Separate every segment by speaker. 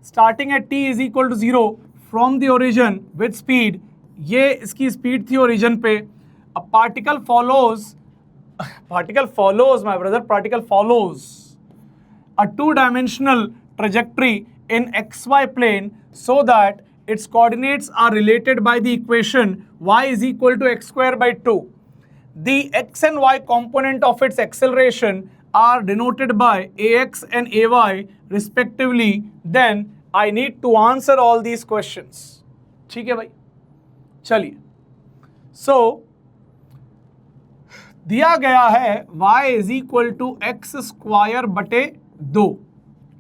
Speaker 1: Starting at t is equal to 0 from the origin with speed, ये इसकी speed थी origin पे। अब particle follows my brother, particle follows a two-dimensional trajectory in xy plane so that its coordinates are related by the equation y is equal to x square by 2. The x and y component of its acceleration are denoted by ax and ay respectively. Then I need to answer all these questions. ठीक है भाई, चलिए। So दिया गया है y is equal to x square बटे 2,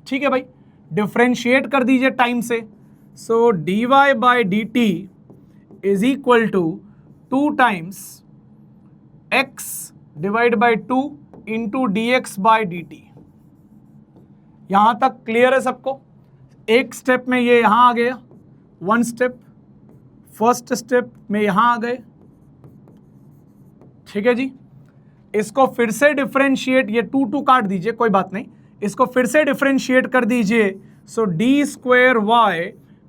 Speaker 1: ठीक है भाई। डिफ्रेंशिएट कर दीजिए टाइम से। So dy by D T is equal to 2 times x divide by 2 into D x by D T. यहां तक क्लियर है सबको? एक स्टेप में ये यहां आ गया, वन स्टेप, फर्स्ट स्टेप में यहां आ गए, ठीक है जी। इसको फिर से डिफ्रेंशिएट, ये 2 काट दीजिए, कोई बात नहीं, इसको फिर से डिफ्रेंशिएट कर दीजिए। So d square y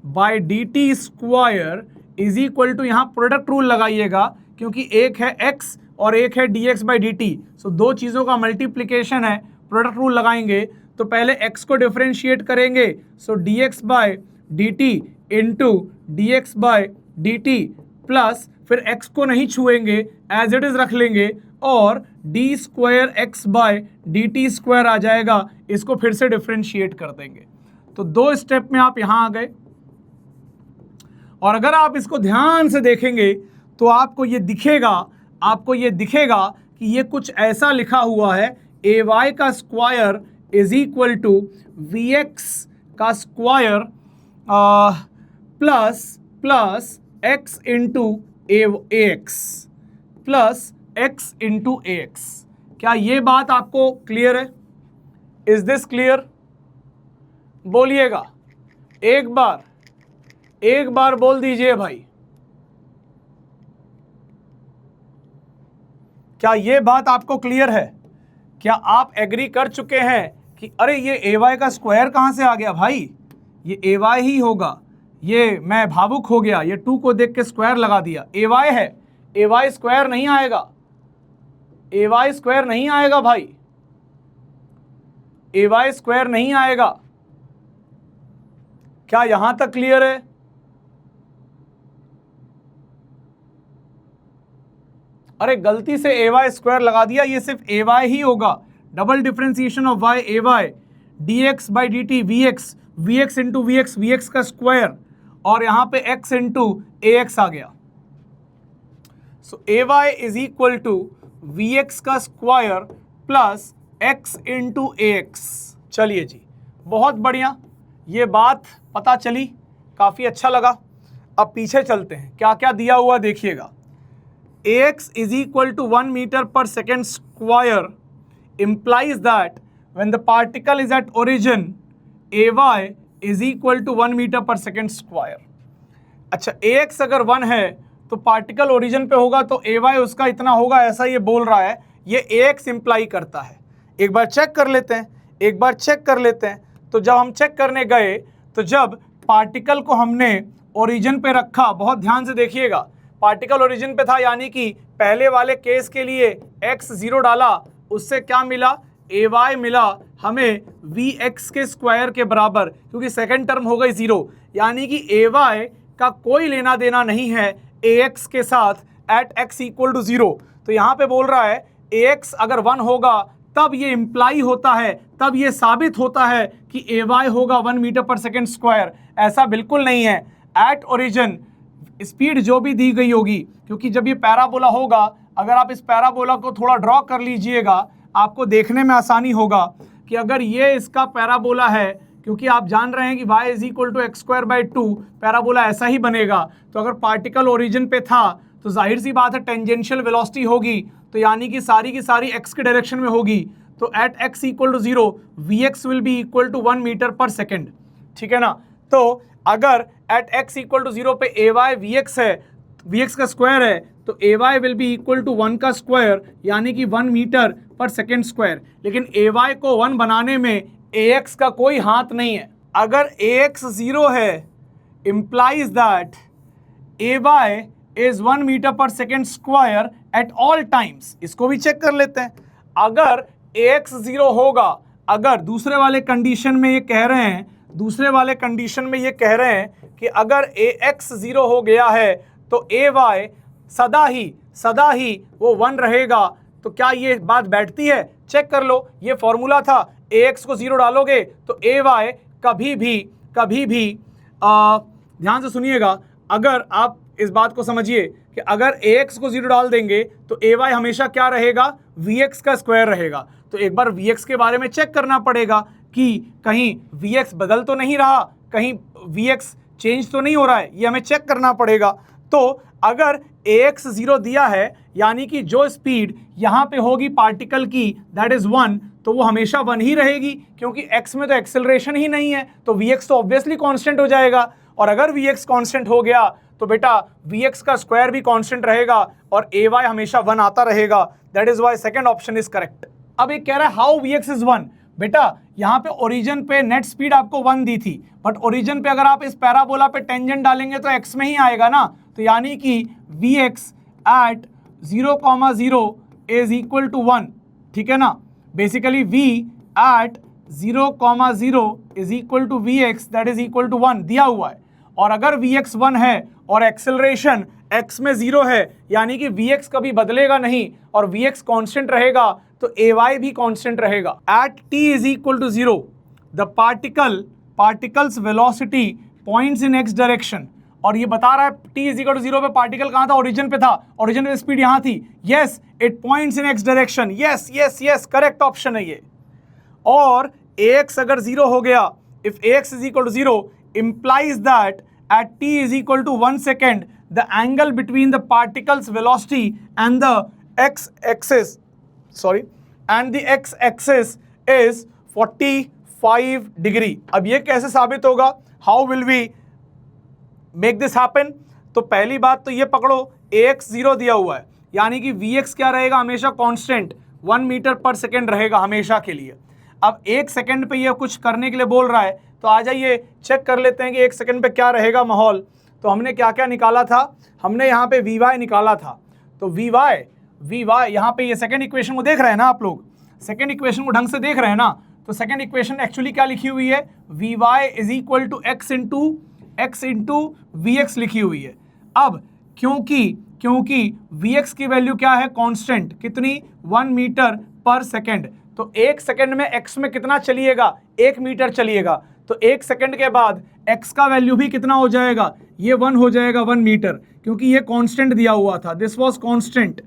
Speaker 1: by D t square is equal to, यहां प्रोडक्ट रूल लगाइएगा क्योंकि एक है x और एक है d x by D t. So दो चीज़ों का मल्टीप्लीकेशन है, प्रोडक्ट रूल लगाएंगे तो पहले x को डिफ्रेंशिएट करेंगे। So d x by D t into D x by D t plus फिर x को नहीं छुएंगे, एज इट इज रख लेंगे और d square x by d t square आ जाएगा। इसको फिर से डिफ्रेंशिएट कर देंगे। तो 2 स्टेप में आप यहां आ गए। और अगर आप इसको ध्यान से देखेंगे तो आपको ये दिखेगा कि ये कुछ ऐसा लिखा हुआ है, ए वाई का square is equal to we x का स्क्वायर प्लस एक्स इंटू ए एक्स प्लस x इंटू ए एक्स। क्या ये बात आपको क्लियर है? Is this clear? बोलिएगा एक बार बोल दीजिए भाई, क्या ये बात आपको क्लियर है? क्या आप एग्री कर चुके हैं कि अरे ये ए वाई का स्क्वायर कहां से आ गया भाई, ये ए वाई ही होगा, ये मैं भावुक हो गया, ये 2 को देख के स्क्वायर लगा दिया, ए वाई है, ए वाई स्क्वायर नहीं आएगा, ए वाई स्क्वायर नहीं आएगा भाई, ए वाई स्क्वायर नहीं आएगा। क्या यहां तक क्लियर है? अरे गलती से ए वाई स्क्वायर लगा दिया, ये सिर्फ ए वाई ही होगा। Double differentiation of y, a y d x by D t v x into v x का स्क्वायर और यहां पे x इंटू ए एक्स आ गया। So a y is equal to we x का स्क्वायर प्लस x इंटू ए x. चलिए जी, बहुत बढ़िया, ये बात पता चली, काफ़ी अच्छा लगा। अब पीछे चलते हैं, क्या क्या दिया हुआ देखिएगा। ax is equal to 1 meter per second square implies that when the particle is at origin ay is equal to 1 meter per second square। अच्छा, ax अगर 1 है तो पार्टिकल ओरिजिन पे होगा तो ay उसका इतना होगा, ऐसा ये बोल रहा है। ये ax इंप्लाई करता है। एक बार चेक कर लेते हैं। तो जब हम चेक करने गए तो जब पार्टिकल को हमने ओरिजिन पे रखा, बहुत ध्यान से देखिएगा, पार्टिकल ओरिजिन पे था, यानी कि पहले वाले केस के लिए x 0 डाला, उससे क्या मिला, ay मिला हमें vx के स्क्वायर के बराबर, क्योंकि सेकंड टर्म हो गई 0, यानी कि ay का कोई लेना देना नहीं है ax के साथ एट x इक्वल टू 0। तो यहाँ पे बोल रहा है ax अगर 1 होगा तब ये इम्प्लाई होता है, तब ये साबित होता है कि ay होगा 1 मीटर पर सेकेंड स्क्वायर। ऐसा बिल्कुल नहीं है। एट ओरिजिन स्पीड जो भी दी गई होगी, क्योंकि जब ये पैराबोला होगा, अगर आप इस पैराबोला को थोड़ा ड्रॉ कर लीजिएगा आपको देखने में आसानी होगा कि अगर ये इसका पैराबोला है, क्योंकि आप जान रहे हैं कि y is equal to X square by 2, parabola ऐसा ही बनेगा। तो अगर पार्टिकल ओरिजिन पे था तो जाहिर सी बात है टेंजेंशियल वेलोसिटी होगी, तो यानी कि सारी की सारी x के डायरेक्शन में होगी। तो at x equal to 0 vx will be equal to 1 metre पर सेकेंड, ठीक है ना। तो अगर एट x इक्वल टू 0 पे ay vx है, vx का स्क्वायर है, तो ay will be equal to 1 का स्क्वायर, यानी कि 1 मीटर पर सेकेंड स्क्वायर। लेकिन ay को 1 बनाने में ax का कोई हाथ नहीं है। अगर ax 0 है implies that ay is 1 metre पर second square at all times. इसको भी चेक कर लेते हैं। अगर ax 0 होगा, अगर दूसरे वाले कंडीशन में ये कह रहे हैं, दूसरे वाले कंडीशन में ये कह रहे हैं कि अगर ax 0 हो गया है तो ay सदा ही वो 1 रहेगा। तो क्या ये बात बैठती है? चेक कर लो। ये फॉर्मूला था, ax को 0 डालोगे तो ay कभी भी ध्यान से सुनिएगा, अगर आप इस बात को समझिए कि अगर ax को 0 डाल देंगे तो ay हमेशा क्या रहेगा? vx का स्क्वायर रहेगा। तो एक बार vx के बारे में चेक करना पड़ेगा कि कहीं vx बदल तो नहीं रहा, कहीं vx चेंज तो नहीं हो रहा है, ये हमें चेक करना पड़ेगा। तो अगर ax 0 दिया है यानी कि जो स्पीड यहाँ पे होगी पार्टिकल की दैट इज 1, तो वो हमेशा 1 ही रहेगी, क्योंकि x में तो एक्सेलरेशन ही नहीं है, तो vx तो ऑब्वियसली कांस्टेंट हो जाएगा। और अगर vx कांस्टेंट हो गया तो बेटा vx का स्क्वायर भी कांस्टेंट रहेगा और ay हमेशा 1 आता रहेगा। That is why second option is correct. अब ये कह रहा है हाउ vx इज 1। बेटा यहाँ पे ओरिजिन पे नेट स्पीड आपको 1 दी थी, बट ओरिजिन पे अगर आप इस पैराबोला पे टेंजेंट डालेंगे तो x में ही आएगा ना, तो यानी कि vx at 0,0 is equal to 1। ठीक है ना, basically v at 0,0 is equal to vx that is equal to 1 दिया हुआ है। और अगर vx 1 है और एक्सेलरेशन x में 0 है यानी कि vx कभी बदलेगा नहीं और vx कांस्टेंट रहेगा, तो ay भी कांस्टेंट रहेगा। At t is equal to 0 the particle's velocity points in x direction. और ये बता रहा है t इज इक्वल टू 0 पे पार्टिकल कहाँ था? ओरिजिन पे था, ओरिजिन पे स्पीड यहाँ थी। Yes, it points in x direction. Yes yes yes, correct option है ये। और ax अगर 0 हो गया, if ax is equal to 0 implies that at t is equal to 1 second the angle between the particle's velocity and the x-axis is 45 degree। अब ये कैसे साबित होगा? how will we make this happen? तो पहली बात तो ये पकड़ो, ax 0 दिया हुआ है यानी कि vx क्या रहेगा? हमेशा कांस्टेंट 1 मीटर पर सेकेंड रहेगा हमेशा के लिए। अब 1 सेकेंड पे ये कुछ करने के लिए बोल रहा है, तो आ जाइए चेक कर लेते हैं कि 1 सेकंड पे क्या रहेगा माहौल। तो हमने क्या क्या निकाला था? हमने यहाँ पे vy निकाला था। तो vy यहाँ पे ये सेकंड इक्वेशन को देख रहे हैं ना आप लोग? सेकंड इक्वेशन को ढंग से देख रहे हैं ना? तो सेकंड इक्वेशन एक्चुअली क्या लिखी हुई है? vy is equal to x into vx लिखी हुई है। अब क्योंकि vx की वैल्यू क्या है? कांस्टेंट। कितनी? 1 मीटर पर सेकेंड। तो 1 सेकंड में x में कितना चलिएगा? 1 मीटर चलिएगा। तो 1 सेकंड के बाद x का वैल्यू भी कितना हो जाएगा? ये 1 हो जाएगा, 1 मीटर, क्योंकि ये कांस्टेंट दिया हुआ था, this was constant.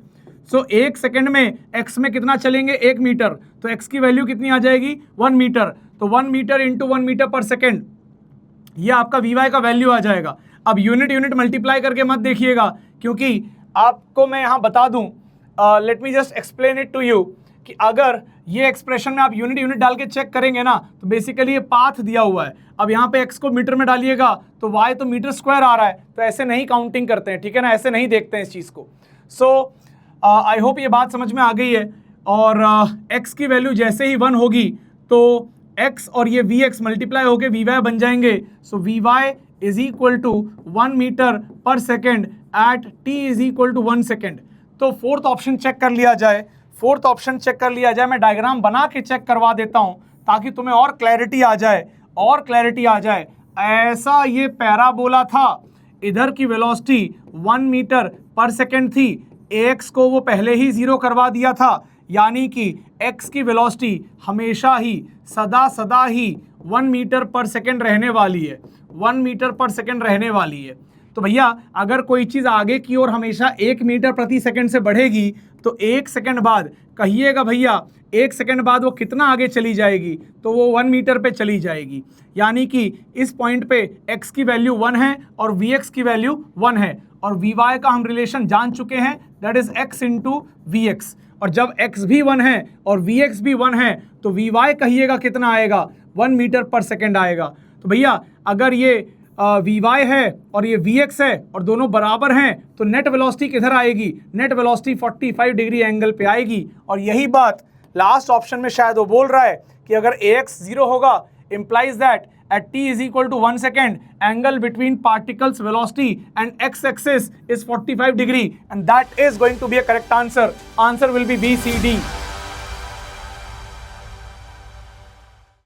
Speaker 1: So 1 second में x में कितना चलेंगे? 1 मीटर, तो x की वैल्यू कितनी आ जाएगी? 1 मीटर। तो 1 मीटर इंटू 1 मीटर पर सेकेंड, ये आपका vy का वैल्यू आ जाएगा। अब यूनिट मल्टीप्लाई करके मत देखिएगा, क्योंकि आपको मैं यहाँ बता दूँ, let me just explain it to you, कि अगर ये एक्सप्रेशन में आप यूनिट डाल के चेक करेंगे ना, तो बेसिकली ये पाथ दिया हुआ है। अब यहाँ पे x को मीटर में डालिएगा तो y तो मीटर स्क्वायर आ रहा है, तो ऐसे नहीं काउंटिंग करते हैं, ठीक है ना, ऐसे नहीं देखते हैं इस चीज़ को। सो आई होप ये बात समझ में आ गई है। और x की वैल्यू जैसे ही 1 होगी तो x और ये vx मल्टीप्लाई होके vy बन जाएंगे। So vy is equal to 1 metre पर second at t is equal to 1 second. तो फोर्थ ऑप्शन चेक कर लिया जाए, मैं डायग्राम बना के चेक करवा देता हूं ताकि तुम्हें और क्लैरिटी आ जाए। ऐसा ये पैराबोला था, इधर की वेलोसिटी 1 मीटर पर सेकेंड थी, ax को वो पहले ही 0 करवा दिया था, यानी कि x की वेलोसिटी हमेशा ही सदा ही 1 मीटर पर सेकेंड रहने वाली है, 1 मीटर पर सेकेंड रहने वाली है। तो भैया अगर कोई चीज़ आगे की ओर हमेशा 1 मीटर प्रति सेकंड से बढ़ेगी तो 1 सेकंड बाद कहिएगा भैया 1 सेकंड बाद वो कितना आगे चली जाएगी? तो वो 1 मीटर पे चली जाएगी, यानी कि इस पॉइंट पे x की वैल्यू 1 है और vx की वैल्यू 1 है, और vy का हम रिलेशन जान चुके हैं, that is x into vx। और जब x भी 1 है और vx भी 1 है तो vy कहिएगा कितना आएगा? 1 मीटर पर सेकेंड आएगा। तो भैया अगर ये vy है और ये vx है और दोनों बराबर हैं तो नेट वेलोसिटी किधर आएगी? नेट वेलोसिटी 45 डिग्री एंगल पे आएगी। और यही बात लास्ट ऑप्शन में शायद वो बोल रहा है कि अगर ax 0 होगा implies that at t is equal to 1 second, angle between particles velocity and x-axis is 45 degree, and that is going to be a correct answer. Answer will be B, C, D.